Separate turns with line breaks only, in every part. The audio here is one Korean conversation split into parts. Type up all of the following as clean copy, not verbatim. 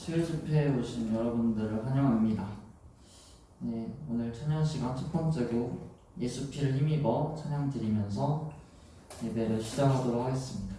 수요 집회에 오신 여러분들을 환영합니다. 네, 오늘 찬양 시간 첫 번째 곡 예수 피를 힘입어 찬양 드리면서 예배를 시작하도록 하겠습니다.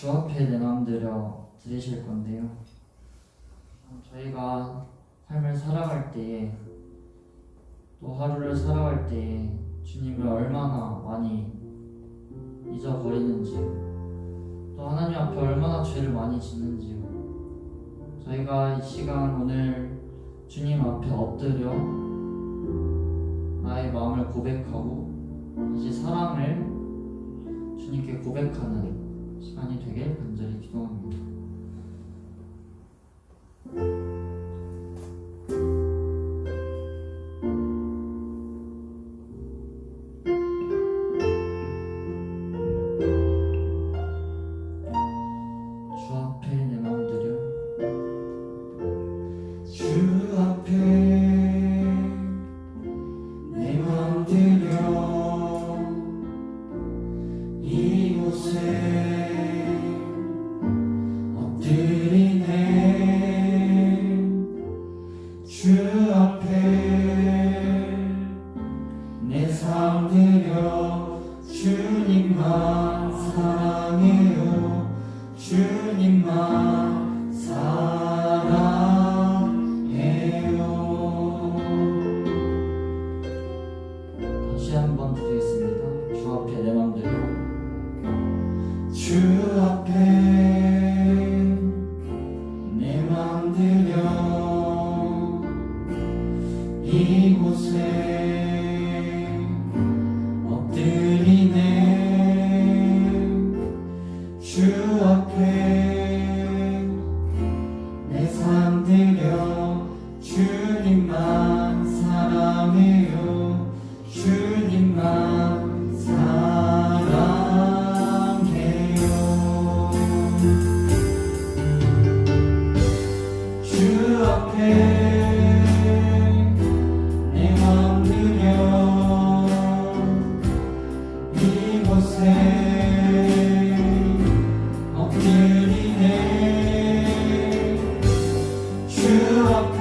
주 앞에 내 마음 드리실 건데요. 저희가 삶을 살아갈 때에 또 하루를 살아갈 때 주님을 얼마나 많이 잊어버리는지요. 또 하나님 앞에 얼마나 죄를 많이 짓는지요. 저희가 이 시간 오늘 주님 앞에 엎드려 나의 마음을 고백하고 다시 사랑을 주님께 고백하는 시간이 되길 간절히 기도합니다. 주 앞에 내 마음 드려
주 앞에 내 맘 들여 이곳에 엎드리네. 주 앞에 내 삶 들여 주님만 사랑해요. 주님만 사랑해요.
다시 한번 드리겠습니다. 주 앞에 내 마음 드려
주 앞에 내 맘 들여 이곳에 엎드리네. 주 앞에 내 삶 드려 주님만 사랑해요. 주님만 사랑해요. 주 앞에 내 맘 들여 이곳에 엎드리네. 주 앞에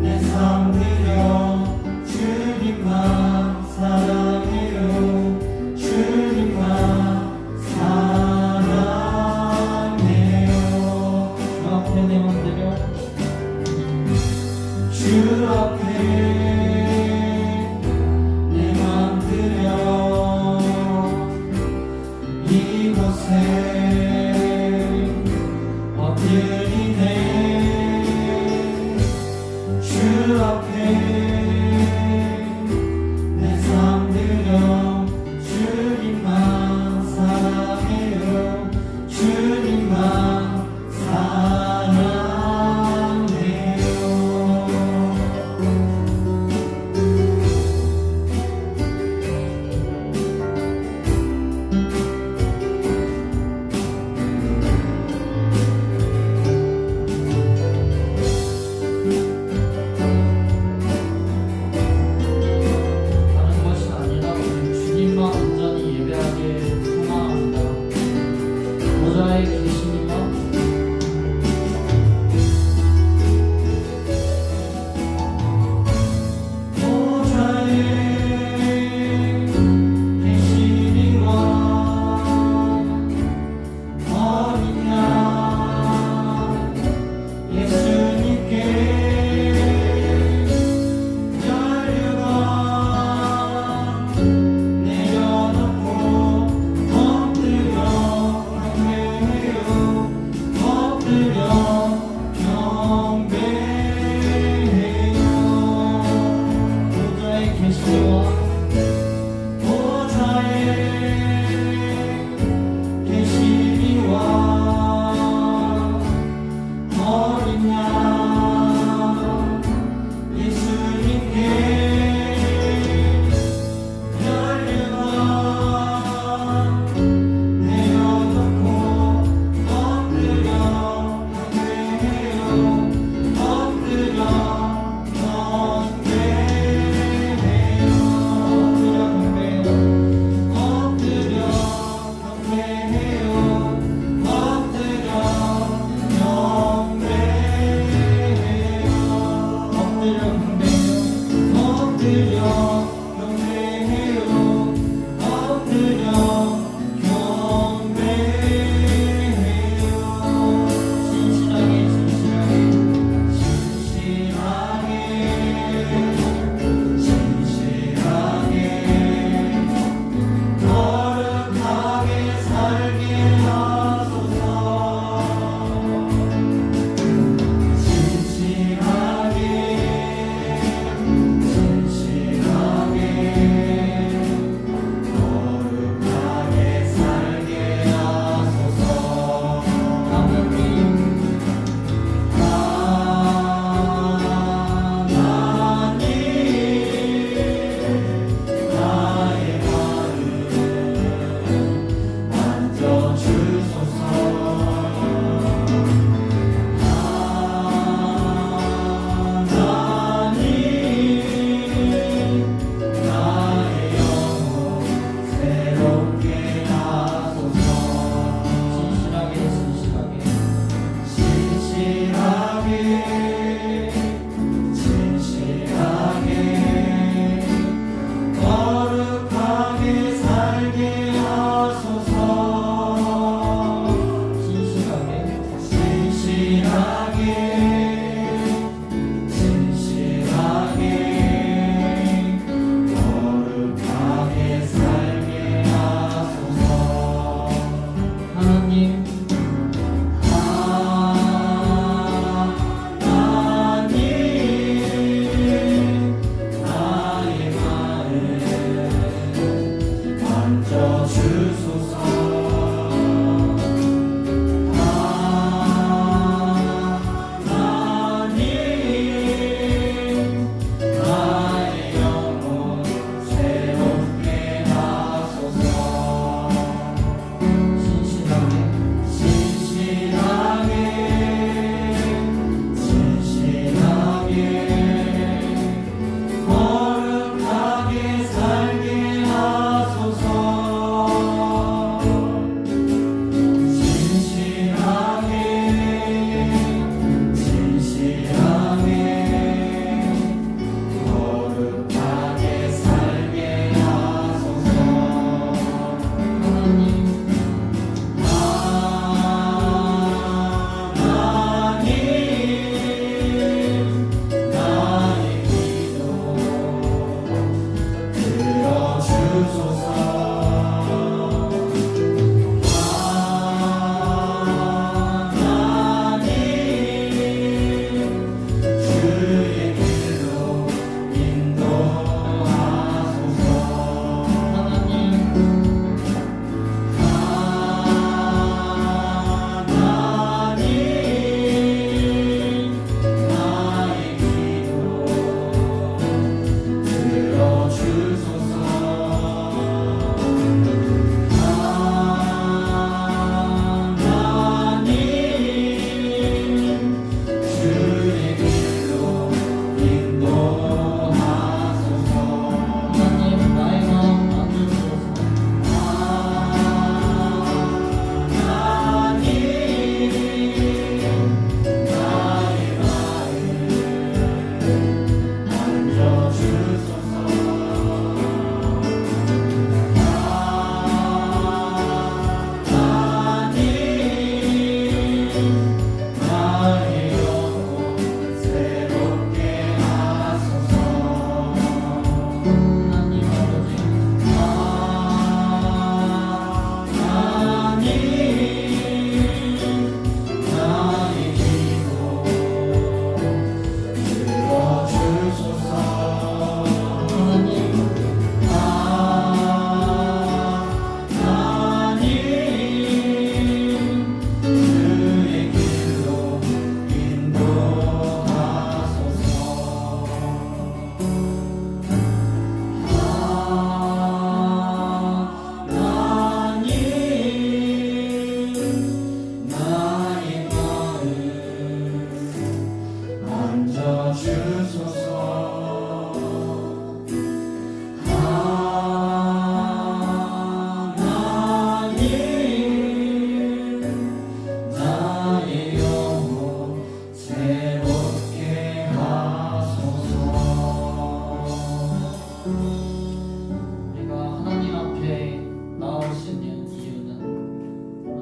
내 삶 드려 주님만 사랑해요. 주님만 사랑해요.
주 앞에 내 마음 드려
주 앞에 내 맘 들여 이곳에 엎드리네. 주 앞에 내 삶 들여 주님만 사랑해요. 주님만 사랑해요.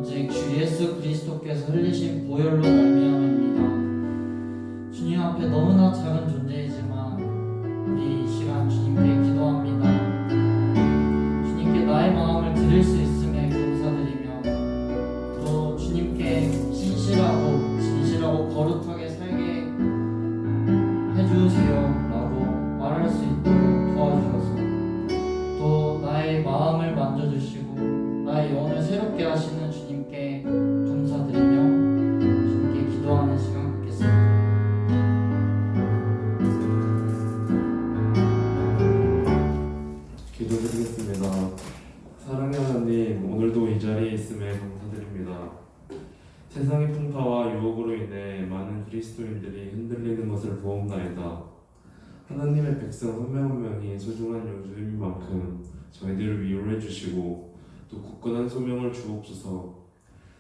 오직 주 예수 그리스도께서 흘리신 보혈로 말미암습니다. 주님 앞에 너무나 작은 존재이지만 우리 이 시간 주님께 기도합니다. 주님께 나의 마음을 드릴 수 있음에 감사드리며 또 주님께 진실하고 거룩하게 살게 해주세요 라고 말할 수 있도록 도와주셔서 또 나의 마음을 만져주시고 나의 영혼을 새롭게 하시는 주님께 감사드리며 주님께 기도하는 시간 갖겠습니다.
기도드리겠습니다. 사랑의 하나님, 오늘도 이 자리에 있음에 감사드립니다. 세상의 풍파와 유혹으로 인해 많은 그리스도인들이 흔들리는 것을 보옵나이다. 하나님의 백성 한 명 한 명이 소중한 영주인 만큼 저희들을 위로해 주시고 또 굳건한 소명을 주옵소서.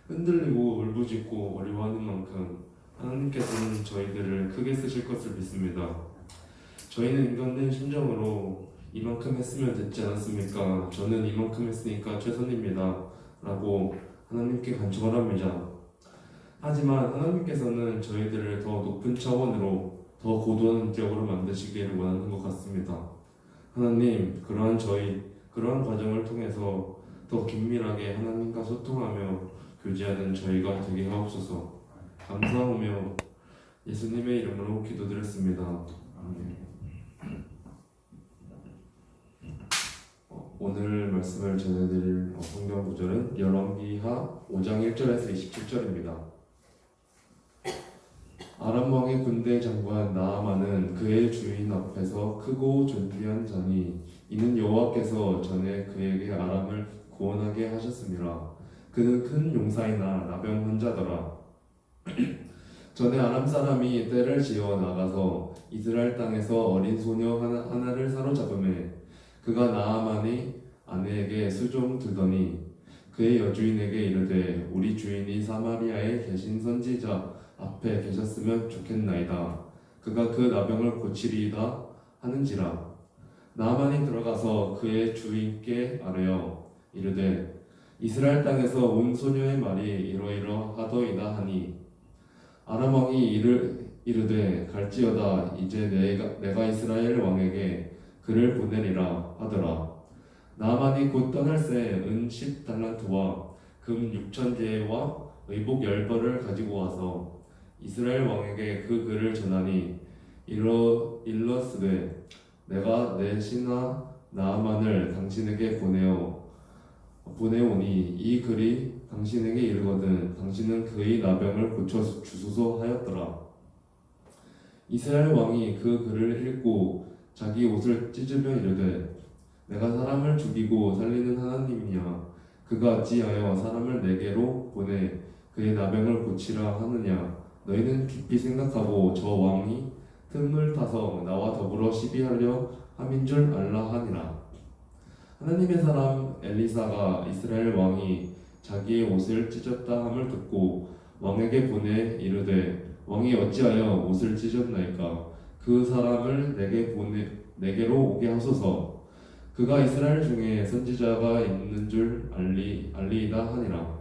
흔들리고 울부짖고 어려워하는 만큼 하나님께서는 저희들을 크게 쓰실 것을 믿습니다. 저희는 인간된 심정으로 이만큼 했으면 됐지 않았습니까? 저는 이만큼 했으니까 최선입니다 라고 하나님께 간청을 합니다. 하지만 하나님께서는 저희들을 더 높은 차원으로 더 고도한 인격으로 만드시기를 원하는 것 같습니다. 하나님, 그러한 과정을 통해서 더 긴밀하게 하나님과 소통하며 교제하는 저희가 되게 하옵소서. 감사하며 예수님의 이름으로 기도드렸습니다. 아멘. 오늘 말씀을 전해드릴 성경 구절은 열왕기하 5장 1절에서 27절입니다. 아람 왕의 군대 장관 나아만은 그의 주인 앞에서 크고 존귀한 자니 이는 여호와께서 전에 그에게 아람을 구원하게 하셨습니다. 그는 큰 용사이나 나병 환자더라. 전에 아람 사람이 떼를 지어 나가서 이스라엘 땅에서 어린 소녀 하나를 사로잡음에 그가 나아만의 아내에게 수종 들더니 그의 여주인에게 이르되 우리 주인이 사마리아에 계신 선지자 앞에 계셨으면 좋겠나이다. 그가 그 나병을 고치리이다 하는지라. 나아만이 들어가서 그의 주인께 아뢰어 이르되 이스라엘 땅에서 온 소녀의 말이 이러이러하더이다 하니 아람 왕이 이르되 갈지어다. 이제 내가 이스라엘 왕에게 그를 보내리라 하더라. 나아만이 곧 떠날새 은 10달란트와 금 6,000개와 의복 10벌을 가지고 와서 이스라엘 왕에게 그 글을 전하니 일러스되 내가 내 신하 나아만을 당신에게 보내오니 이 글이 당신에게 이르거든 당신은 그의 나병을 고쳐 주소서 하였더라. 이스라엘 왕이 그 글을 읽고 자기 옷을 찢으며 이르되 내가 사람을 죽이고 살리는 하나님이냐 그가 어찌하여 사람을 내게로 보내 그의 나병을 고치라 하느냐. 너희는 깊이 생각하고 저 왕이 틈을 타서 나와 더불어 시비하려 함인 줄 알라 하니라. 하나님의 사람 엘리사가 이스라엘 왕이 자기의 옷을 찢었다 함을 듣고 왕에게 보내 이르되 왕이 어찌하여 옷을 찢었나이까. 그 사람을 내게로 오게 하소서. 그가 이스라엘 중에 선지자가 있는 줄 알리이다 하니라.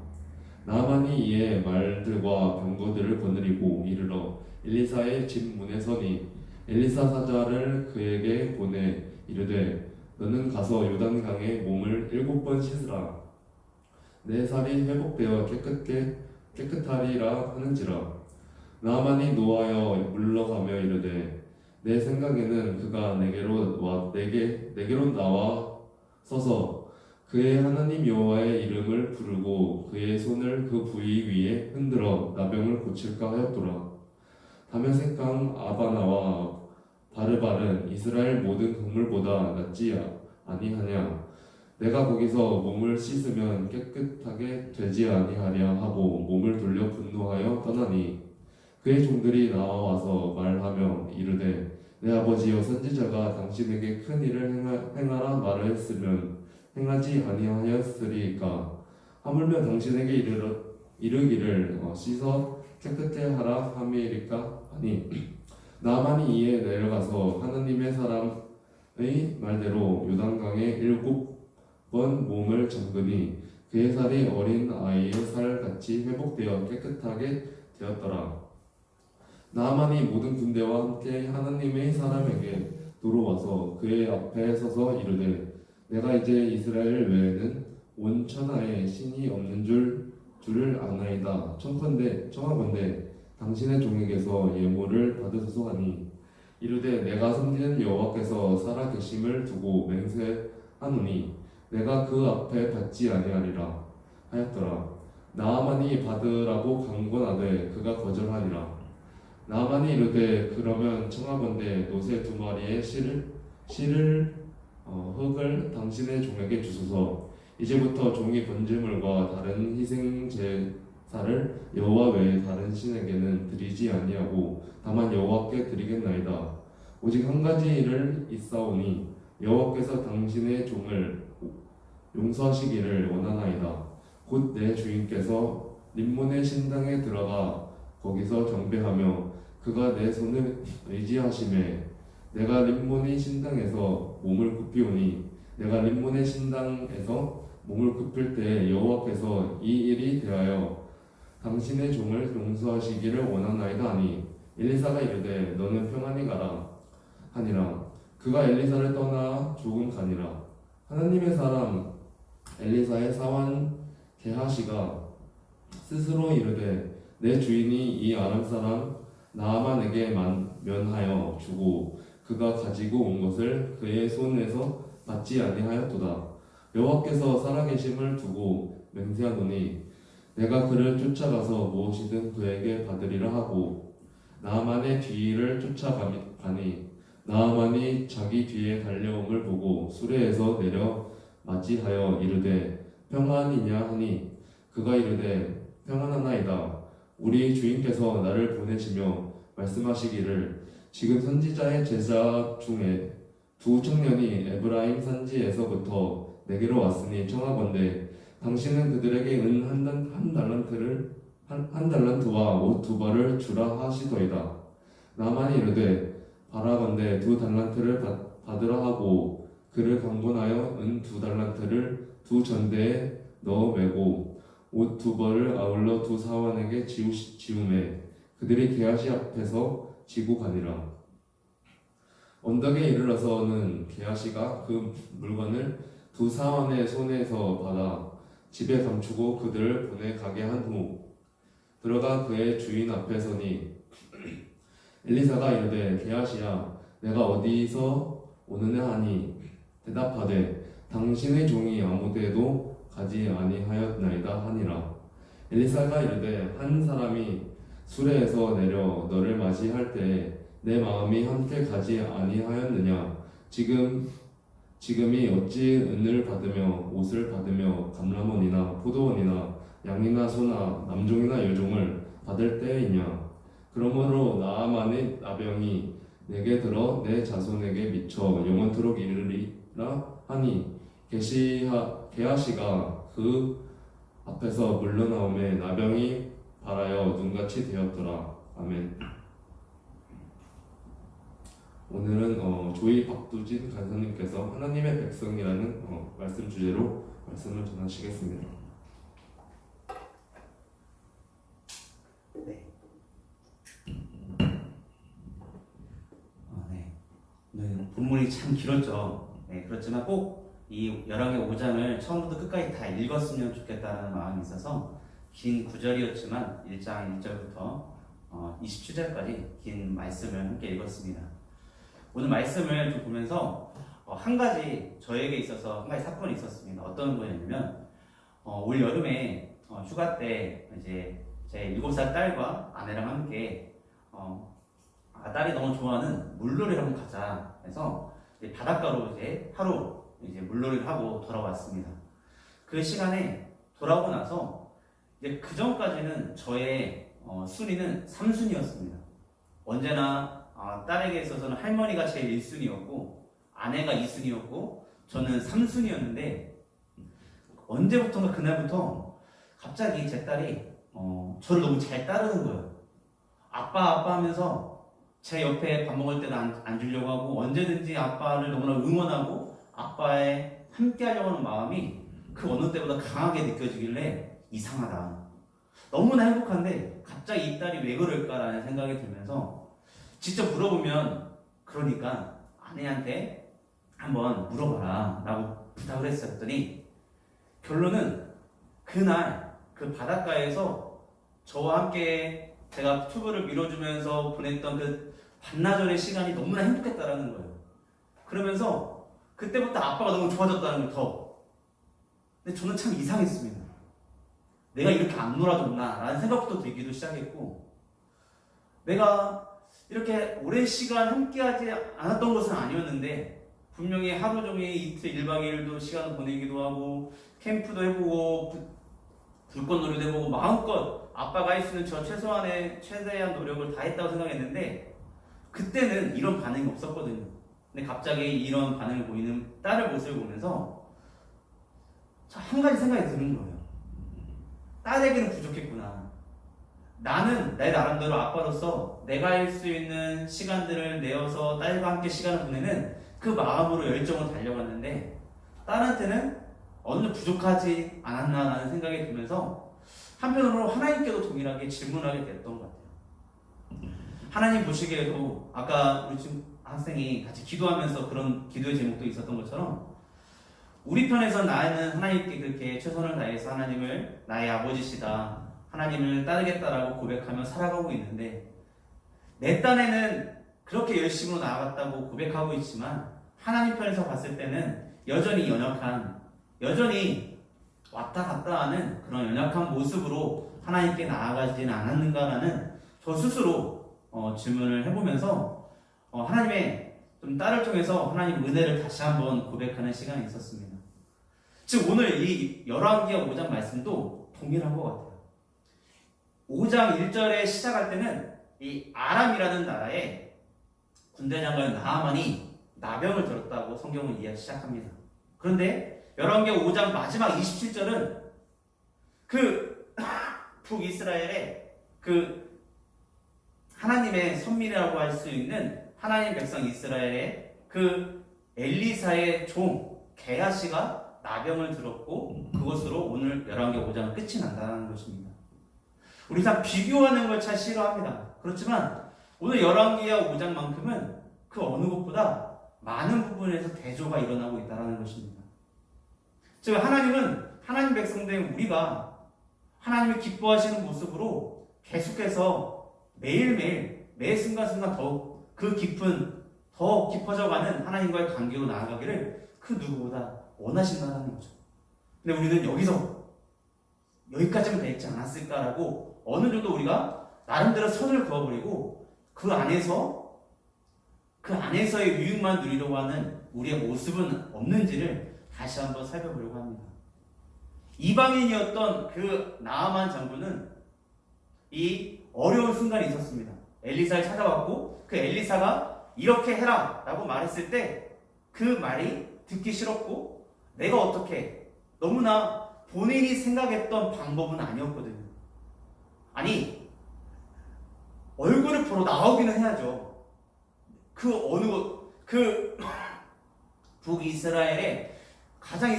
나아만이 이에 말들과 병거들을 거느리고 이르러 엘리사의 집 문에 서니 엘리사 사자를 그에게 보내 이르되 너는 가서 요단강에 몸을 7번 씻으라. 내 살이 회복되어 깨끗하리라 하는지라. 나아만이 노하여 물러가며 이르되 내 생각에는 그가 내게로 나와 서서 그의 하나님 여호와의 이름을 부르고 그의 손을 그 부위 위에 흔들어 나병을 고칠까 하였더라. 다메섹강 아바나와 바르발은 이스라엘 모든 강물보다 낫지 아니하냐. 내가 거기서 몸을 씻으면 깨끗하게 되지 아니하랴 하고 몸을 돌려 분노하여 떠나니 그의 종들이 나와서 말하며 이르되 내 아버지여 선지자가 당신에게 큰 일을 행하라 말하였으면 행하지 아니하였으리까. 하물며 당신에게 이르기를 씻어 깨끗해 하라 함이리까 하니 나아만이 이에 내려가서 하나님의 사람의 말대로 요단강에 7번 몸을 잠그니 그의 살이 어린 아이의 살 같이 회복되어 깨끗하게 되었더라. 나아만이 모든 군대와 함께 하나님의 사람에게 도로와서 그의 앞에 서서 이르되 내가 이제 이스라엘 외에는 온 천하에 신이 없는 줄을 아나이다. 청하건대 당신의 종에게서 예물을 받으소서 하니 이르되 내가 섬기는 여호와께서 살아 계심을 두고 맹세하노니 내가 그 앞에 받지 아니하리라 하였더라. 나아만이 받으라고 강권하되 그가 거절하니라. 나아만이 이르되 그러면 청하건대 노새 2마리의 흙을 당신의 종에게 주소서. 이제부터 종이 번제물과 다른 희생 제사를 여호와 외에 다른 신에게는 드리지 아니하고 다만 여호와께 드리겠나이다. 오직 한 가지 일을 있사오니 여호와께서 당신의 종을 용서하시기를 원하나이다. 곧 내 주인께서 림몬의 신당에 들어가 거기서 경배하며 그가 내 손을 의지하심에 내가 림몬의 신당에서 몸을 굽히오니 내가 림몬의 신당에서 몸을 굽힐 때 여호와께서 이 일이 대하여 당신의 종을 용서하시기를 원하나이다 하니 엘리사가 이르되 너는 평안히 가라 하니라. 그가 엘리사를 떠나 조금 가니라. 하나님의 사람 엘리사의 사환 게하시가 스스로 이르되 내 주인이 이 아람 사람 나아만에게 면하여 주고 그가 가지고 온 것을 그의 손에서 받지 아니하였도다. 여호와께서 살아계심을 두고 맹세하노니 내가 그를 쫓아가서 무엇이든 그에게 받으리라 하고 나아만의 뒤를 쫓아가니 나아만이 자기 뒤에 달려옴을 보고 수레에서 내려 맞이하여 이르되 평안이냐 하니 그가 이르되 평안하나이다. 우리 주인께서 나를 보내시며 말씀하시기를 지금 선지자의 제자 중에 2 청년이 에브라임 산지에서부터 내게로 왔으니 청하건대 당신은 그들에게 은 한 달란트와 옷 2벌을 주라 하시더이다. 나만이 이르되 바라건대 2 달란트를 받으라 하고 그를 강권하여 은 2 달란트를 2 전대에 넣어 매고 옷 2벌을 아울러 2 사환에게 지우매 그들이 게하시 앞에서 지고 가니라. 언덕에 이르러서는 게하시가 그 물건을 2 사환의 손에서 받아 집에 감추고 그들을 보내 가게 한 후 들어가 그의 주인 앞에 서니 엘리사가 이르되 게하시야 내가 어디서 오느냐 하니 대답하되 당신의 종이 아무데도 가지 아니하였나이다 하니라. 엘리사가 이르되 한 사람이 수레에서 내려 너를 맞이할 때에 내 마음이 함께 가지 아니하였느냐. 지금이 어찌 은을 받으며 옷을 받으며 감람원이나 포도원이나 양이나 소나 남종이나 여종을 받을 때이냐. 그러므로 나아만의 나병이 내게 들어 내 자손에게 미쳐 영원토록 이르리라 하니 게하시가 그 앞에서 물러나오매 나병이 발하여 눈같이 되었더라. 아멘. 오늘은 조이 박두진 간사님께서 하나님의 백성이라는 말씀 주제로 말씀을 전하시겠습니다.
네. 오늘 본문이 참 길었죠. 네, 그렇지만 꼭 이 열왕기 5장을 처음부터 끝까지 다 읽었으면 좋겠다는 마음이 있어서 긴 구절이었지만 1장 1절부터 27절까지 긴 말씀을 함께 읽었습니다. 오늘 말씀을 좀 보면서 한 가지 저에게 있어서 한 가지 사건이 있었습니다. 어떤 거냐면 올 여름에 휴가 때 이제 제 7살 딸과 아내랑 함께 딸이 너무 좋아하는 물놀이를 한번 가자 해서 이제 바닷가로 이제 하루 이제 물놀이를 하고 돌아왔습니다. 그 시간에 돌아오고 나서 이제 그 전까지는 저의 순위는 3순위였습니다. 언제나 딸에게 있어서는 할머니가 제일 1순위였고 아내가 2순위였고 저는 3순위였는데 언제부턴가 그날부터 갑자기 제 딸이 저를 너무 잘 따르는 거예요. 아빠 하면서 제 옆에 밥 먹을 때는 앉으려고 하고 언제든지 아빠를 너무나 응원하고 아빠에 함께 하려고 하는 마음이 그 어느 때보다 강하게 느껴지길래 이상하다. 너무나 행복한데 갑자기 이 딸이 왜 그럴까라는 생각이 들면서 직접 물어보면 그러니까 아내한테 한번 물어봐라 라고 부탁을 했었더니 결론은 그날 그 바닷가에서 저와 함께 제가 튜브를 밀어주면서 보냈던 그 반나절의 시간이 너무나 행복했다라는 거예요. 그러면서 그때부터 아빠가 너무 좋아졌다는 걸 더. 근데 저는 참 이상했습니다. 내가 이렇게 안 놀아줬나 라는 생각부터 들기도 시작했고, 내가 이렇게 오랜 시간 함께하지 않았던 것은 아니었는데 분명히 하루 종일 이틀 1박 2일도 시간을 보내기도 하고 캠프도 해보고 불꽃놀이도 해보고 마음껏 아빠가 할 수 있는 저 최대한 노력을 다 했다고 생각했는데 그때는 이런 반응이 없었거든요. 근데 갑자기 이런 반응을 보이는 딸의 모습을 보면서 한 가지 생각이 드는 거예요. 딸에게는 부족했구나. 나는 내 나름대로 아빠로서 내가 할 수 있는 시간들을 내어서 딸과 함께 시간을 보내는 그 마음으로 열정을 달려갔는데 딸한테는 어느 정도 부족하지 않았나라는 생각이 들면서 한편으로 하나님께도 동일하게 질문하게 됐던 것 같아요. 하나님 보시기에도 아까 우리 지금 학생이 같이 기도하면서 그런 기도의 제목도 있었던 것처럼 우리 편에서 나는 하나님께 그렇게 최선을 다해서 하나님을 나의 아버지시다, 하나님을 따르겠다라고 고백하며 살아가고 있는데 내 딴에는 그렇게 열심으로 나아갔다고 고백하고 있지만 하나님 편에서 봤을 때는 여전히 연약한, 여전히 왔다 갔다 하는 그런 연약한 모습으로 하나님께 나아가지는 않았는가라는 저 스스로 질문을 해보면서 하나님의 좀 딸을 통해서 하나님 은혜를 다시 한번 고백하는 시간이 있었습니다. 즉 오늘 이 열왕기하 5장 말씀도 동일한 것 같아요. 5장 1절에 시작할 때는 이 아람이라는 나라의 군대 장관 나하만이 나병을 들었다고 성경은 이야기 시작합니다. 그런데 열왕기하 5장 마지막 27절은 그 북이스라엘의 그 하나님의 선민이라고 할 수 있는 하나님 백성 이스라엘의 그 엘리사의 종 게하시가 나병을 들었고 그것으로 오늘 열왕기하 5장은 끝이 난다는 것입니다. 우리 다 비교하는 걸 참 싫어합니다. 그렇지만 오늘 열왕기하 5장만큼은 그 어느 것보다 많은 부분에서 대조가 일어나고 있다는 것입니다. 즉 하나님은 하나님 백성된 우리가 하나님을 기뻐하시는 모습으로 계속해서 매일매일 매 순간순간 더욱 더 깊어져가는 하나님과의 관계로 나아가기를 그 누구보다 원하신다는 거죠. 근데 우리는 여기까지면 되지 않았을까라고 어느 정도 우리가 나름대로 선을 그어버리고 그 안에서의 유익만 누리려고 하는 우리의 모습은 없는지를 다시 한번 살펴보려고 합니다. 이방인이었던 그 나아만 장군은 이 어려운 순간이 있었습니다. 엘리사를 찾아왔고 그 엘리사가 이렇게 해라 라고 말했을 때 그 말이 듣기 싫었고 내가 어떻게 너무나 본인이 생각했던 방법은 아니었거든요. 아니 얼굴을 보러 나오기는 해야죠. 그 북이스라엘에 가장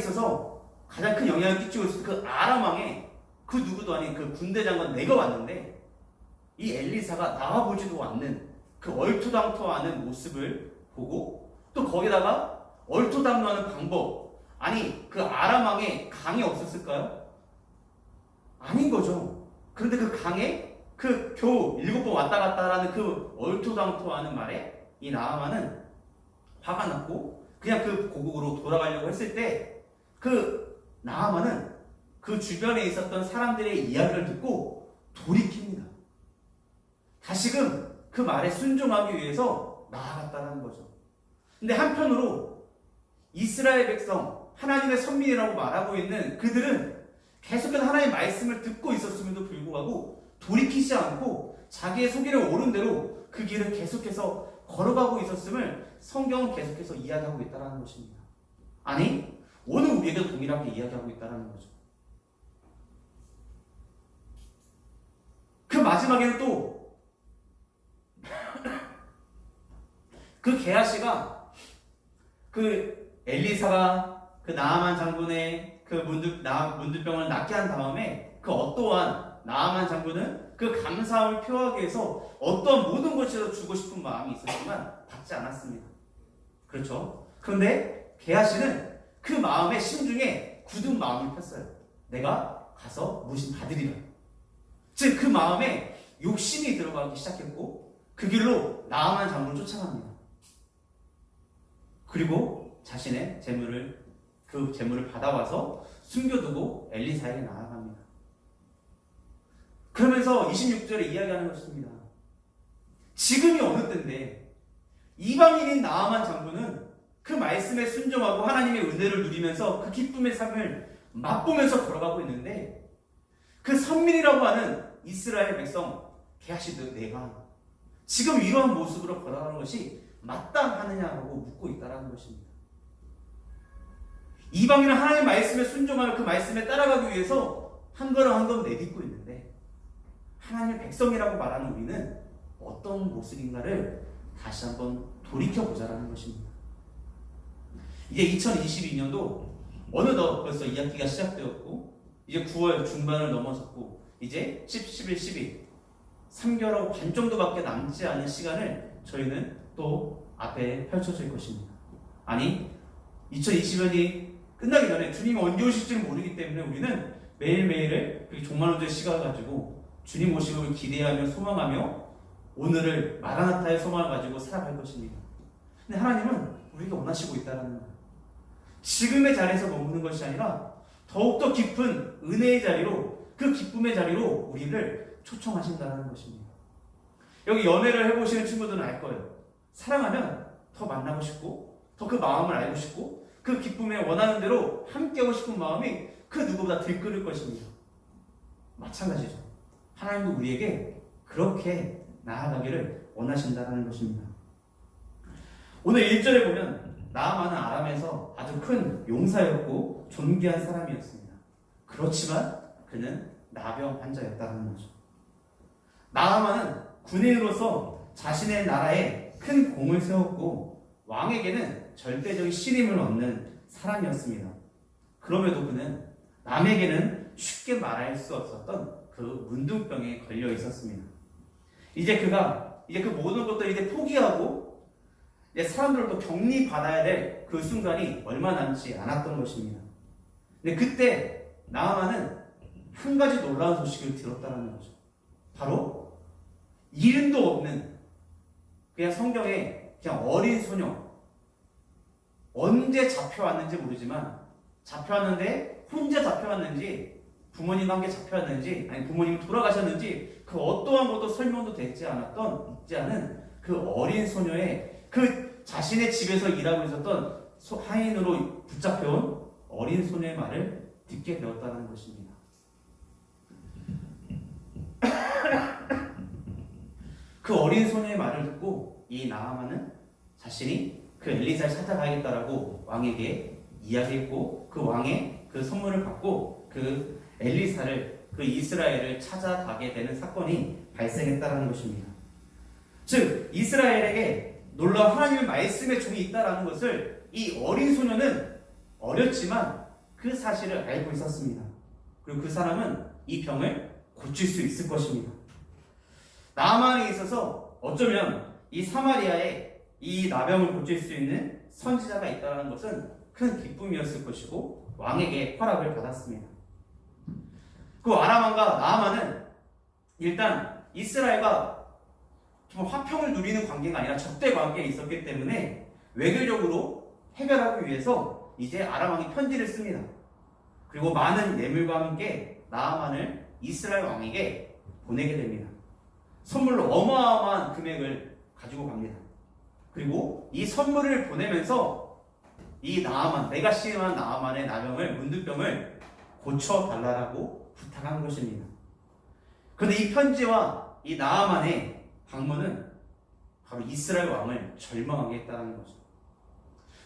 큰 영향을 끼치고 있었던 그 아람 왕의 그 누구도 아닌 그 군대 장관 내가 왔는데 이 엘리사가 나와보지도 않는 그 얼토당토하는 모습을 보고 또 거기다가 얼토당토하는 방법, 아니 그 아람 왕의 강이 없었을까요? 아닌 거죠. 그런데 그 강에 그 겨우 7번 왔다 갔다 하는 그 얼토당토하는 말에 이 나아만은 화가 났고 그냥 그 고국으로 돌아가려고 했을 때 그 나아만은 그 주변에 있었던 사람들의 이야기를 듣고 돌이킵니다. 다시금 그 말에 순종하기 위해서 나아갔다는 거죠. 근데 한편으로 이스라엘 백성, 하나님의 선민이라고 말하고 있는 그들은 계속해서 하나님의 말씀을 듣고 있었음에도 불구하고 돌이키지 않고 자기의 속이를 옳은 대로 그 길을 계속해서 걸어가고 있었음을 성경은 계속해서 이야기하고 있다는 것입니다. 아니, 오늘 우리에게도 동일하게 이야기하고 있다는 거죠. 그 마지막에는 또 그 게하시가 그 엘리사가 그 나아만 장군의 그 문둥병을 낫게 한 다음에 그 어떠한 나아만 장군은 그 감사함을 표하기 위해서 어떤 모든 것이라도 주고 싶은 마음이 있었지만 받지 않았습니다. 그렇죠? 그런데 게하시는 그 마음의 심중에 굳은 마음을 폈어요. 내가 가서 무엇인 받으리라. 즉 그 마음에 욕심이 들어가기 시작했고 그 길로 나아만 장군을 쫓아갑니다. 그리고 자신의 그 재물을 받아와서 숨겨두고 엘리사에게 나아갑니다. 그러면서 26절에 이야기하는 것입니다. 지금이 어느 때인데 이방인인 나아만 장군은 그 말씀에 순종하고 하나님의 은혜를 누리면서 그 기쁨의 삶을 맛보면서 걸어가고 있는데 그 선민이라고 하는 이스라엘 백성 게하시도 내가 지금 이러한 모습으로 걸어가는 것이 마땅하느냐고 묻고 있다는 것입니다. 이방인은 하나님의 말씀에 순종하며 그 말씀에 따라가기 위해서 한 걸음 한 걸음 내딛고 있는데 하나님의 백성이라고 말하는 우리는 어떤 모습인가를 다시 한번 돌이켜보자라는 것입니다. 이제 2022년도 어느덧 벌써 2학기가 시작되었고 이제 9월 중반을 넘어섰고 이제 10, 11, 12 3개월하고 반 정도밖에 남지 않은 시간을 저희는 또 앞에 펼쳐질 것입니다. 아니 2020년이 끝나기 전에 주님이 언제 오실지는 모르기 때문에 우리는 매일매일을 종말론자의 시간을 가지고 주님 오심을 기대하며 소망하며 오늘을 마라나타의 소망을 가지고 살아갈 것입니다. 근데 하나님은 우리가 원하시고 있다는 거예요. 지금의 자리에서 머무는 것이 아니라 더욱더 깊은 은혜의 자리로 그 기쁨의 자리로 우리를 초청하신다는 것입니다. 여기 연애를 해보시는 친구들은 알 거예요. 사랑하면 더 만나고 싶고 더 그 마음을 알고 싶고 그 기쁨에 원하는 대로 함께하고 싶은 마음이 그 누구보다 들끓을 것입니다. 마찬가지죠. 하나님도 우리에게 그렇게 나아가기를 원하신다는 것입니다. 오늘 1절에 보면 나아만은 아람에서 아주 큰 용사였고 존귀한 사람이었습니다. 그렇지만 그는 나병 환자였다는 거죠. 나아만은 군인으로서 자신의 나라에 큰 공을 세웠고 왕에게는 절대적인 신임을 얻는 사람이었습니다. 그럼에도 그는 남에게는 쉽게 말할 수 없었던 그 문둥병에 걸려 있었습니다. 이제 그가 그 모든 것들을 이제 포기하고 이제 사람들로부터 격리받아야 될 그 순간이 얼마 남지 않았던 것입니다. 근데 그때 나아만은 한 가지 놀라운 소식을 들었다는 거죠. 바로 이름도 없는 그냥 성경에 그냥 어린 소녀, 언제 잡혀왔는지 모르지만 잡혀왔는데 혼자 잡혀왔는지 부모님과 함께 잡혀왔는지 아니 부모님이 돌아가셨는지 그 어떠한 것도 설명도 있지 않은 그 어린 소녀의 그 자신의 집에서 일하고 있었던 하인으로 붙잡혀온 어린 소녀의 말을 듣게 되었다는 것입니다. 그 어린 소녀의 말을 듣고 이 나아만은 자신이 그 엘리사를 찾아가야겠다라고 왕에게 이야기했고 그 왕의 그 선물을 받고 그 엘리사를 그 이스라엘을 찾아가게 되는 사건이 발생했다는 것입니다. 즉 이스라엘에게 놀라운 하나님의 말씀의 종이 있다라는 것을 이 어린 소녀는 어렸지만 그 사실을 알고 있었습니다. 그리고 그 사람은 이 병을 고칠 수 있을 것입니다. 나아만에 있어서 어쩌면 이 사마리아에 이 나병을 고칠 수 있는 선지자가 있다는 것은 큰 기쁨이었을 것이고 왕에게 허락을 받았습니다. 그 아람 왕과 나아만은 일단 이스라엘과 좀 화평을 누리는 관계가 아니라 적대 관계에 있었기 때문에 외교적으로 해결하기 위해서 이제 아람 왕이 편지를 씁니다. 그리고 많은 예물과 함께 나아만을 이스라엘 왕에게 보내게 됩니다. 선물로 어마어마한 금액을 가지고 갑니다. 그리고 이 선물을 보내면서 이 나아만, 내가 시험한 나아만의 나병을, 문둥병을 고쳐달라고 부탁한 것입니다. 그런데 이 편지와 이 나아만의 방문은 바로 이스라엘 왕을 절망하게 했다는 거죠.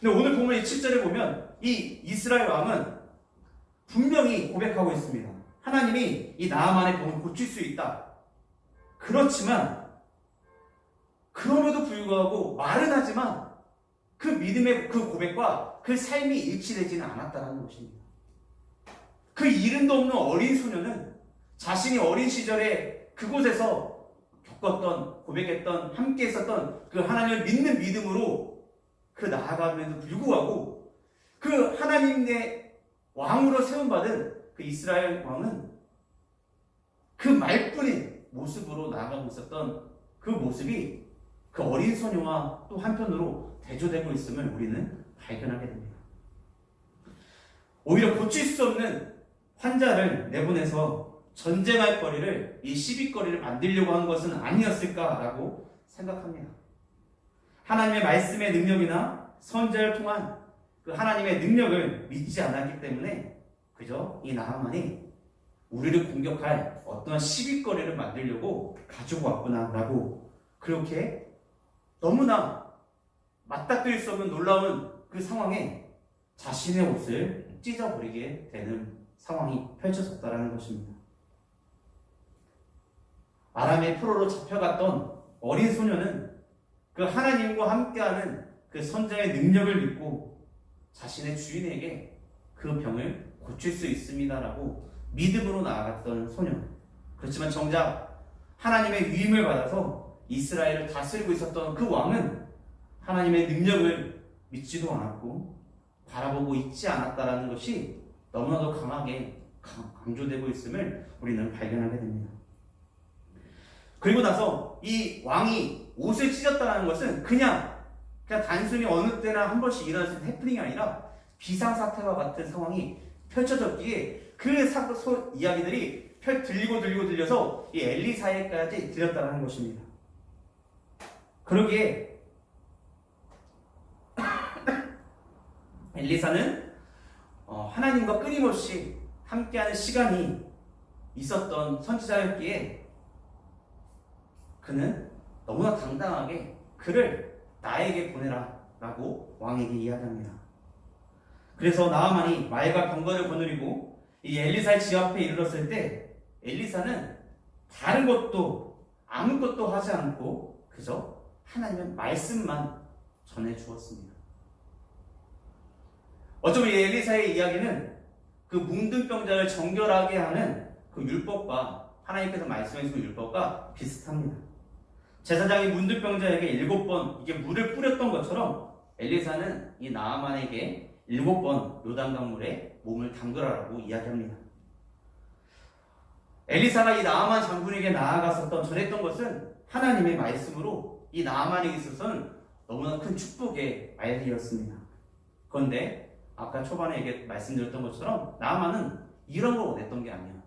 근데 오늘 보면 이 7절에 보면 이 이스라엘 왕은 분명히 고백하고 있습니다. 하나님이 이 나아만의 병을 고칠 수 있다. 그렇지만 그럼에도 불구하고 말은 하지만 그 믿음의 그 고백과 그 삶이 일치되지는 않았다는 것입니다. 그 이름도 없는 어린 소녀는 자신이 어린 시절에 그곳에서 겪었던, 고백했던, 함께 있었던 그 하나님을 믿는 믿음으로 그 나아감에도 불구하고 그 하나님의 왕으로 세움받은 그 이스라엘 왕은 그 말뿐인 모습으로 나아가고 있었던 그 모습이 그 어린 소녀와 또 한편으로 대조되고 있음을 우리는 발견하게 됩니다. 오히려 고칠 수 없는 환자를 내보내서 전쟁할 거리를, 이 시비거리를 만들려고 한 것은 아니었을까라고 생각합니다. 하나님의 말씀의 능력이나 선지자를 통한 그 하나님의 능력을 믿지 않았기 때문에 그저 이 나하만이 우리를 공격할 어떤 시비거리를 만들려고 가지고 왔구나라고, 그렇게 너무나 맞닥뜨릴 수 없는 놀라운 그 상황에 자신의 옷을 찢어버리게 되는 상황이 펼쳐졌다는 것입니다. 아람의 포로로 잡혀갔던 어린 소녀는 그 하나님과 함께하는 그 선자의 능력을 믿고 자신의 주인에게 그 병을 고칠 수 있습니다라고 믿음으로 나아갔던 소녀. 그렇지만 정작 하나님의 위임을 받아서 이스라엘을 다스리고 있었던 그 왕은 하나님의 능력을 믿지도 않았고 바라보고 있지 않았다라는 것이 너무나도 강하게 강조되고 있음을 우리는 발견하게 됩니다. 그리고 나서 이 왕이 옷을 찢었다는 것은 그냥 단순히 어느 때나 한 번씩 일어날 수 있는 해프닝이 아니라 비상사태와 같은 상황이 펼쳐졌기에 그 이야기들이 들려서 이 엘리사에까지 들렸다는 것입니다. 그러기에 엘리사는 하나님과 끊임없이 함께하는 시간이 있었던 선지자였기에 그는 너무나 당당하게 그를 나에게 보내라 라고 왕에게 이야기합니다. 그래서 나하만이 말과 병거를 거느리고 이 엘리사의 집 앞에 이르렀을 때 엘리사는 다른 것도 아무것도 하지 않고 그저 하나님의 말씀만 전해 주었습니다. 어쩌면 이 엘리사의 이야기는 그 문둥병자를 정결하게 하는 그 율법과 하나님께서 말씀해 주신 율법과 비슷합니다. 제사장이 문둥병자에게 7번 이게 물을 뿌렸던 것처럼 엘리사는 이 나하만에게 7번 요단강물에 몸을 담그라라고 이야기합니다. 엘리사가 이 나하만 장군에게 나아갔었던 전했던 것은 하나님의 말씀으로 이 나하만에게 있어서는 너무나 큰 축복의 말들이었습니다. 그런데 아까 초반에 말씀드렸던 것처럼 나하만은 이런 걸 원했던 게 아니야.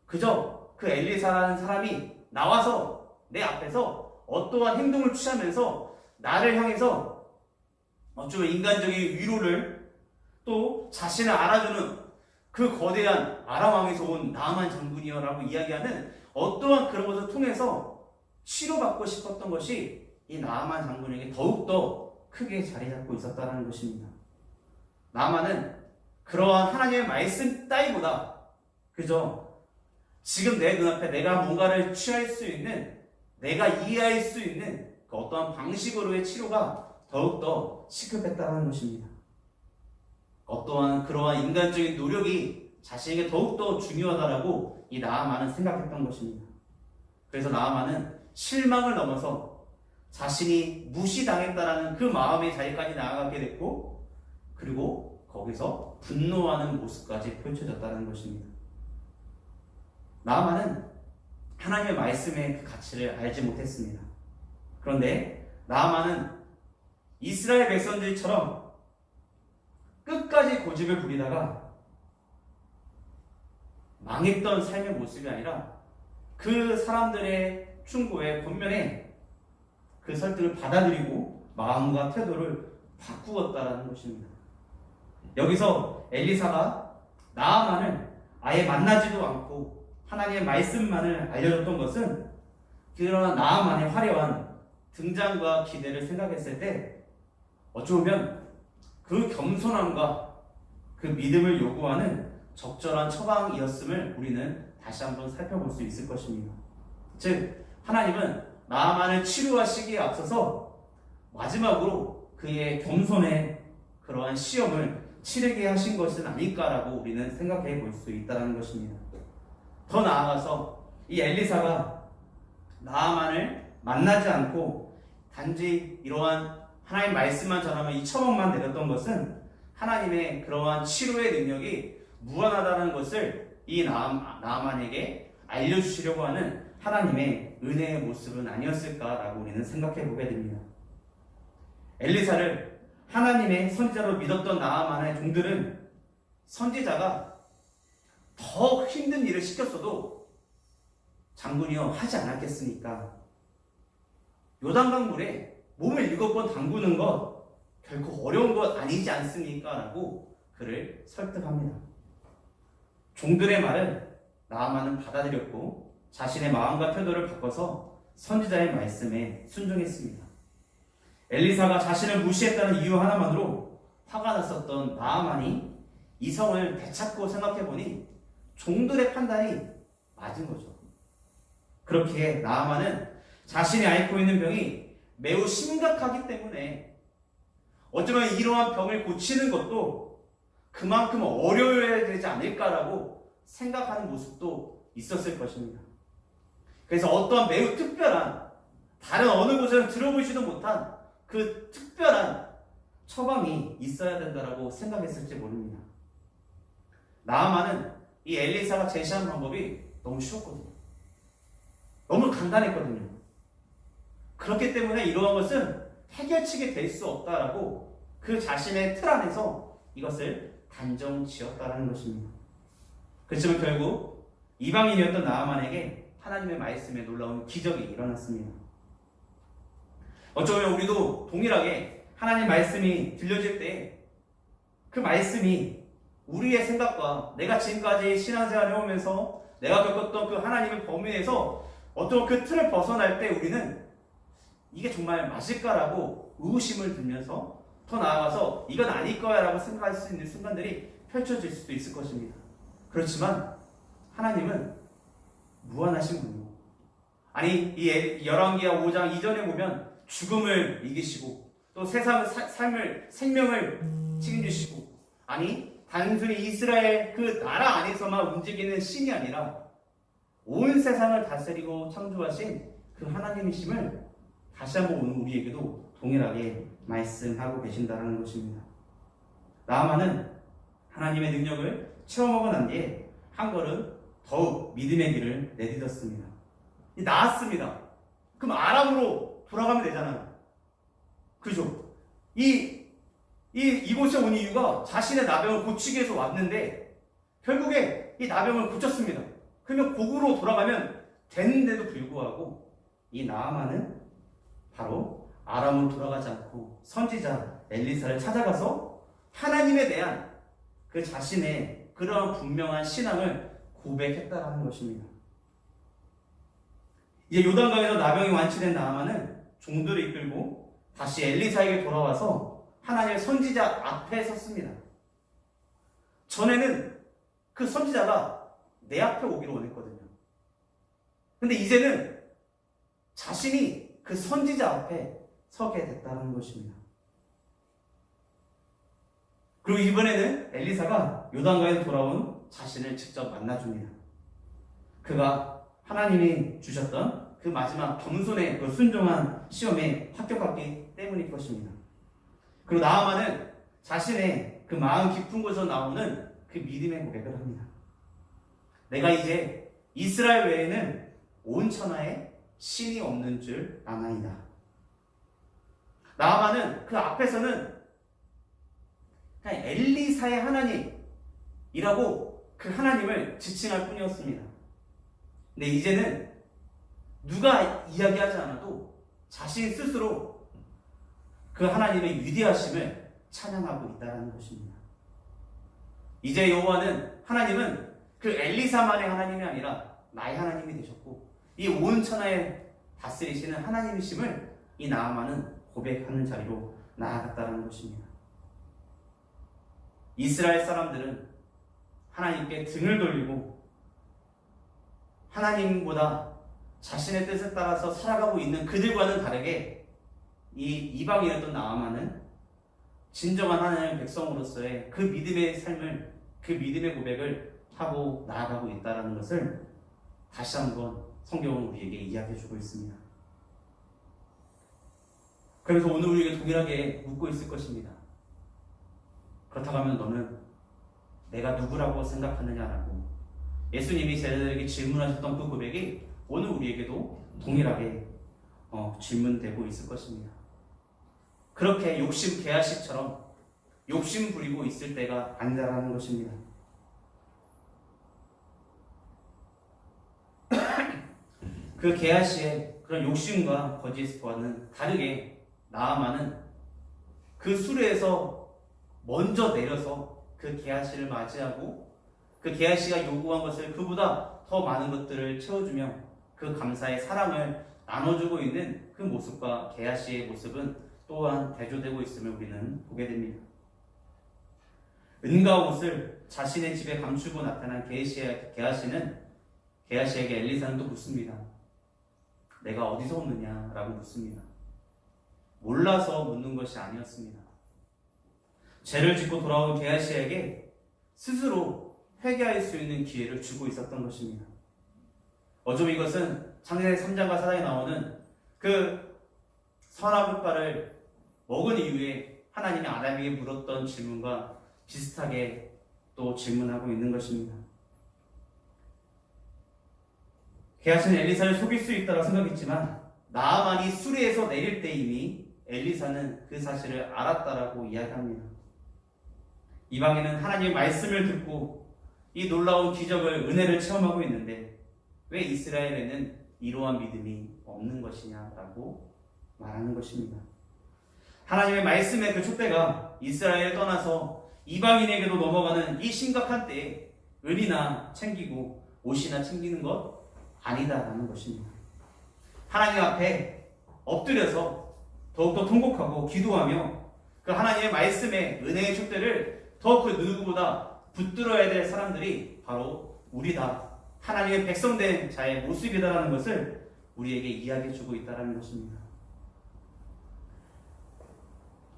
그저 그 엘리사라는 사람이 나와서 내 앞에서 어떠한 행동을 취하면서 나를 향해서 어쩌면 인간적인 위로를 또 자신을 알아주는 그 거대한 아람 왕에서 온 나하만 장군이여라고 이야기하는 어떠한 그런 것을 통해서 치료받고 싶었던 것이 이 나하만 장군에게 더욱더 크게 자리 잡고 있었다는 것입니다. 나하만은 그러한 하나님의 말씀 따위보다 그저 지금 내 눈앞에 내가 뭔가를 취할 수 있는, 내가 이해할 수 있는 그 어떠한 방식으로의 치료가 더욱더 시급했다는 것입니다. 어떠한 그러한 인간적인 노력이 자신에게 더욱더 중요하다라고 이 나하만은 생각했던 것입니다. 그래서 나하만은 실망을 넘어서 자신이 무시당했다라는 그 마음의 자리까지 나아가게 됐고, 그리고 거기서 분노하는 모습까지 펼쳐졌다는 것입니다. 나하만은 하나님의 말씀의 그 가치를 알지 못했습니다. 그런데 나하만은 이스라엘 백성들처럼 끝까지 고집을 부리다가 망했던 삶의 모습이 아니라 그 사람들의 충고에 권면에 그 설득을 받아들이고 마음과 태도를 바꾸었다라는 것입니다. 여기서 엘리사가 나하만을 아예 만나지도 않고 하나님의 말씀만을 알려줬던 것은 그러나 나하만의 화려한 등장과 기대를 생각했을 때 어쩌면 그 겸손함과 그 믿음을 요구하는 적절한 처방이었음을 우리는 다시 한번 살펴볼 수 있을 것입니다. 즉 하나님은 나하만을 치료하시기에 앞서서 마지막으로 그의 겸손의 그러한 시험을 치르게 하신 것은 아닐까라고 우리는 생각해 볼 수 있다는 것입니다. 더 나아가서 이 엘리사가 나아만을 만나지 않고 단지 이러한 하나님 말씀만 전하면 이 처먹만 내렸던 것은 하나님의 그러한 치료의 능력이 무한하다는 것을 이 나아만에게 알려주시려고 하는 하나님의 은혜의 모습은 아니었을까라고 우리는 생각해 보게 됩니다. 엘리사를 하나님의 선지자로 믿었던 나아만의 종들은 선지자가 더 힘든 일을 시켰어도 장군이여 하지 않았겠습니까? 요단강물에 몸을 7번 담그는 것 결코 어려운 것 아니지 않습니까? 라고 그를 설득합니다. 종들의 말을 나아만은 받아들였고 자신의 마음과 태도를 바꿔서 선지자의 말씀에 순종했습니다. 엘리사가 자신을 무시했다는 이유 하나만으로 화가 났었던 나아만이 이 성을 되찾고 생각해보니 종들의 판단이 맞은 거죠. 그렇게 나아만은 자신이 앓고 있는 병이 매우 심각하기 때문에 어쩌면 이러한 병을 고치는 것도 그만큼 어려워야 되지 않을까라고 생각하는 모습도 있었을 것입니다. 그래서 어떠한 매우 특별한 다른 어느 곳에는 들어보지도 못한 그 특별한 처방이 있어야 된다라고 생각했을지 모릅니다. 나아만은 이 엘리사가 제시한 방법이 너무 쉬웠거든요. 너무 간단했거든요. 그렇기 때문에 이러한 것은 해결책이 될 수 없다라고 그 자신의 틀 안에서 이것을 단정 지었다라는 것입니다. 그렇지만 결국 이방인이었던 나아만에게 하나님의 말씀에 놀라운 기적이 일어났습니다. 어쩌면 우리도 동일하게 하나님 말씀이 들려질 때 그 말씀이 우리의 생각과 내가 지금까지 신앙생활을 해오면서 내가 겪었던 그 하나님의 범위에서 어떤 그 틀을 벗어날 때 우리는 이게 정말 맞을까라고 의구심을 들면서 더 나아가서 이건 아닐 거야 라고 생각할 수 있는 순간들이 펼쳐질 수도 있을 것입니다. 그렇지만 하나님은 무한하신 분이고, 아니 이 열왕기하 5장 이전에 보면 죽음을 이기시고 또 생명을 책임지시고, 아니 단순히 이스라엘 그 나라 안에서만 움직이는 신이 아니라 온 세상을 다스리고 창조하신 그 하나님이심을 다시 한번 오늘 우리에게도 동일하게 말씀하고 계신다는 것입니다. 나아만은 하나님의 능력을 체험하고 난 뒤에 한 걸음 더욱 믿음의 길을 내딛었습니다. 나았습니다. 그럼 아람으로 돌아가면 되잖아요. 그죠? 이곳에 온 이유가 자신의 나병을 고치기 위해서 왔는데 결국에 이 나병을 고쳤습니다. 그러면 고구로 돌아가면 되는데도 불구하고 이 나아만은 바로 아람으로 돌아가지 않고 선지자 엘리사를 찾아가서 하나님에 대한 그 자신의 그러한 분명한 신앙을 고백했다라는 것입니다. 이제 요단강에서 나병이 완치된 나아만은 종들을 이끌고 다시 엘리사에게 돌아와서 하나님의 선지자 앞에 섰습니다. 전에는 그 선지자가 내 앞에 오기를 원했거든요. 근데 이제는 자신이 그 선지자 앞에 서게 됐다는 것입니다. 그리고 이번에는 엘리사가 요단강에서 돌아온 자신을 직접 만나줍니다. 그가 하나님이 주셨던 그 마지막 겸손의 그 순종한 시험에 합격했기 때문일 것입니다. 그리고 나아만은 자신의 그 마음 깊은 곳에서 나오는 그 믿음의 고백을 합니다. 내가 이제 이스라엘 외에는 온 천하에 신이 없는 줄 아나이다. 나아만은 그 앞에서는 그냥 엘리사의 하나님이라고 그 하나님을 지칭할 뿐이었습니다. 근데 이제는 누가 이야기하지 않아도 자신 스스로 그 하나님의 위대하심을 찬양하고 있다는 것입니다. 이제 여호와는 하나님은 그 엘리사만의 하나님이 아니라 나의 하나님이 되셨고 이 온 천하에 다스리시는 하나님이심을 이 나아만은 고백하는 자리로 나아갔다는 것입니다. 이스라엘 사람들은 하나님께 등을 돌리고 하나님보다 자신의 뜻에 따라서 살아가고 있는 그들과는 다르게 이 이방인이었던 나아만은 진정한 하나님의 백성으로서의 그 믿음의 삶을, 그 믿음의 고백을 하고 나아가고 있다는 것을 다시 한번 성경은 우리에게 이야기해주고 있습니다. 그래서 오늘 우리에게 동일하게 묻고 있을 것입니다. 그렇다고 하면 너는 내가 누구라고 생각하느냐라고 예수님이 제자들에게 질문하셨던 그 고백이 오늘 우리에게도 동일하게 질문되고 있을 것입니다. 그렇게 욕심 개아식처럼 욕심 부리고 있을 때가 아니라는 것입니다. 그 게하시의 그런 욕심과 거짓과는 다르게 나아만은 그 수레에서 먼저 내려서 그 게하시를 맞이하고 그 게하시가 요구한 것을 그보다 더 많은 것들을 채워주며 그 감사의 사랑을 나눠주고 있는 그 모습과 게하시의 모습은 또한 대조되고 있음을 우리는 보게 됩니다. 은과 옷을 자신의 집에 감추고 나타난 게하시는 게하시에게 엘리사는 또 묻습니다. 내가 어디서 왔느냐? 라고 묻습니다. 몰라서 묻는 것이 아니었습니다. 죄를 짓고 돌아온 게하시에게 스스로 회개할 수 있는 기회를 주고 있었던 것입니다. 어쩜 이것은 창세기 3장과 4장에 나오는 그 선악과를 먹은 이후에 하나님이 아담에게 물었던 질문과 비슷하게 또 질문하고 있는 것입니다. 게하시는 엘리사를 속일 수 있다고 생각했지만 나아만이 수레에서 내릴 때 이미 엘리사는 그 사실을 알았다라고 이야기합니다. 이방인은 하나님의 말씀을 듣고 이 놀라운 기적을 은혜를 체험하고 있는데 왜 이스라엘에는 이러한 믿음이 없는 것이냐라고 말하는 것입니다. 하나님의 말씀의 그 촛대가 이스라엘을 떠나서 이방인에게도 넘어가는 이 심각한 때에 은이나 챙기고 옷이나 챙기는 것 아니다라는 것입니다. 하나님 앞에 엎드려서 더욱더 통곡하고 기도하며 그 하나님의 말씀의 은혜의 촛대를 더 그 누구보다 붙들어야 될 사람들이 바로 우리다. 하나님의 백성된 자의 모습이다라는 것을 우리에게 이야기해주고 있다는 것입니다.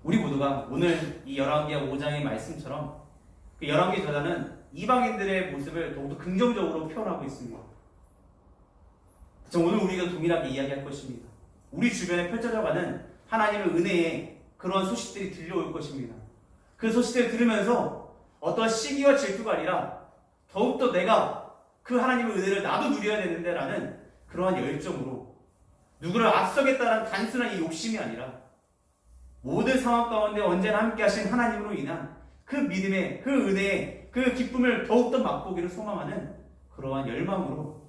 우리 모두가 오늘 이 열왕기하 5장의 말씀처럼 그 열왕기 저자는 이방인들의 모습을 더욱더 긍정적으로 표현하고 있습니다. 오늘 우리가 동일하게 이야기할 것입니다. 우리 주변에 펼쳐져가는 하나님의 은혜의 그런 소식들이 들려올 것입니다. 그 소식들을 들으면서 어떤 시기와 질투가 아니라 더욱더 내가 그 하나님의 은혜를 나도 누려야 되는데 라는 그러한 열정으로 누구를 앞서겠다는 단순한 이 욕심이 아니라 모든 상황 가운데 언제나 함께 하신 하나님으로 인한 그 믿음의 그 은혜의 그 기쁨을 더욱더 맛보기를 소망하는 그러한 열망으로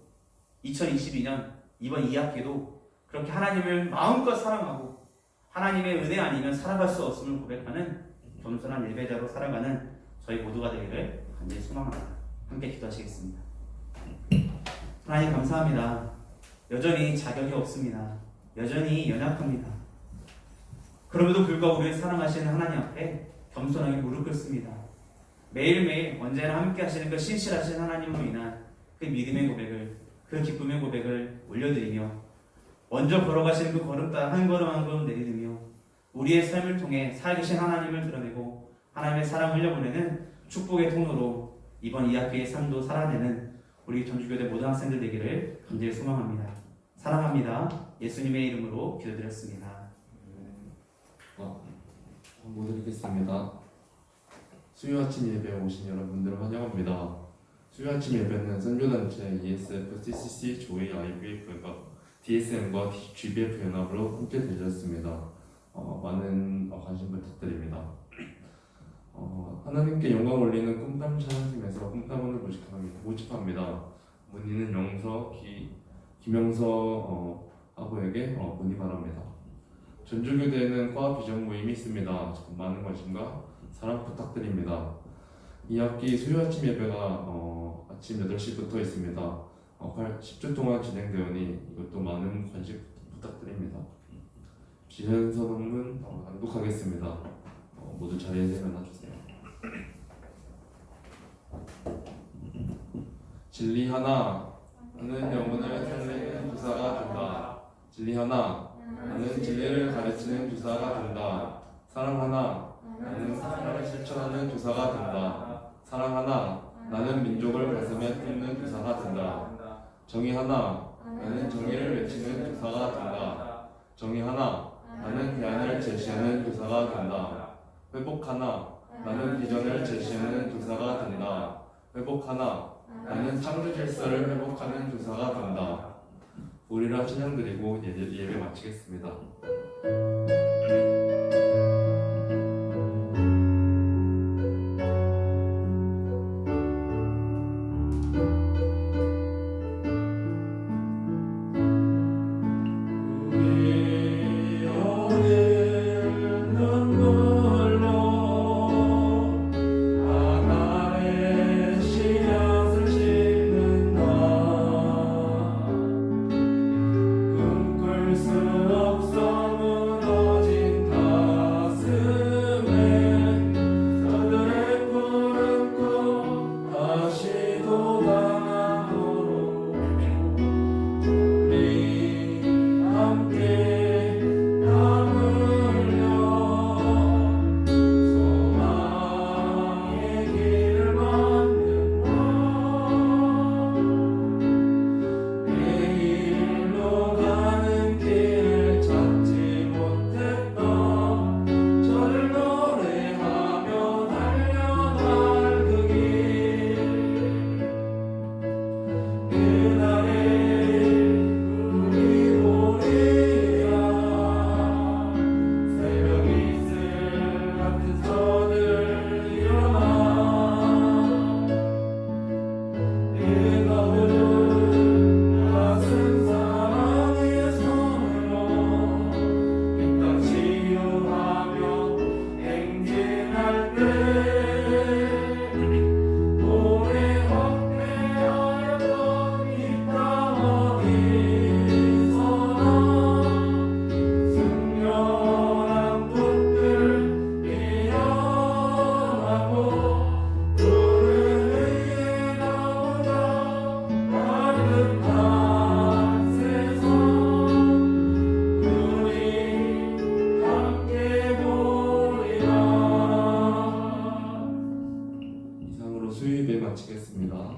2022년 이번 2학기도 그렇게 하나님을 마음껏 사랑하고 하나님의 은혜 아니면 살아갈 수 없음을 고백하는 겸손한 예배자로 살아가는 저희 모두가 되기를 간절히 소망합니다. 함께 기도하시겠습니다. 하나님 감사합니다. 여전히 자격이 없습니다. 여전히 연약합니다. 그럼에도 불구하고 우리를 사랑하시는 하나님 앞에 겸손하게 무릎 꿇습니다. 매일매일 언제나 함께 하시는 그 신실하신 하나님으로 인한 그 믿음의 고백을 그 기쁨의 고백을 올려드리며 먼저 걸어가시는 그 걸음 따라 한 걸음 한 걸음 내디디며 우리의 삶을 통해 살아계신 하나님을 드러내고 하나님의 사랑을 흘려보내는 축복의 통로로 이번 2학기의 삶도 살아내는 우리 전주교대 모든 학생들 되기를 간절히 소망합니다. 사랑합니다. 예수님의 이름으로 기도드렸습니다.
공부 드리겠습니다. 수요 아침 예배에 오신 여러분들을 환영합니다. 수요 아침 예배는 선교단체 ESF, CCC, 조이, IVF가 DSM과 GBF 연합으로 함께 드렸습니다. 많은 관심 부탁드립니다. 하나님께 영광 올리는 꿈담 찬양팀에서 꿈담원을 모집합니다. 문의는 영서, 김영서 아버에게 문의 바랍니다. 전주교대에는 과 비전 모임이 있습니다. 많은 관심과 사랑 부탁드립니다. 2학기 수요 아침 예배가 아침 8시부터 있습니다. 10주 동안 진행되오니 이것도 많은 관심 부탁드립니다. 지현 선언문 낭독하겠습니다. 모두 자리에 일어나주세요. 진리 하나, 나는 영혼을 살리는 주사가 된다. 진리 하나, 나는 진리를 가르치는 주사가 된다. 사랑 하나, 나는 사랑을 실천하는 주사가 된다. 사랑 하나, 나는 민족을 가슴에 품는 주사가 된다. 정의 하나, 나는 정의를 외치는 교사가 된다. 정의 하나, 나는 대안을 제시하는 교사가 된다. 회복 하나, 나는 비전을 제시하는 교사가 된다. 회복 하나, 나는 창조 질서를 회복하는 교사가 된다. 우리라 찬양드리고 예배 마치겠습니다. 수요예배 마치겠습니다.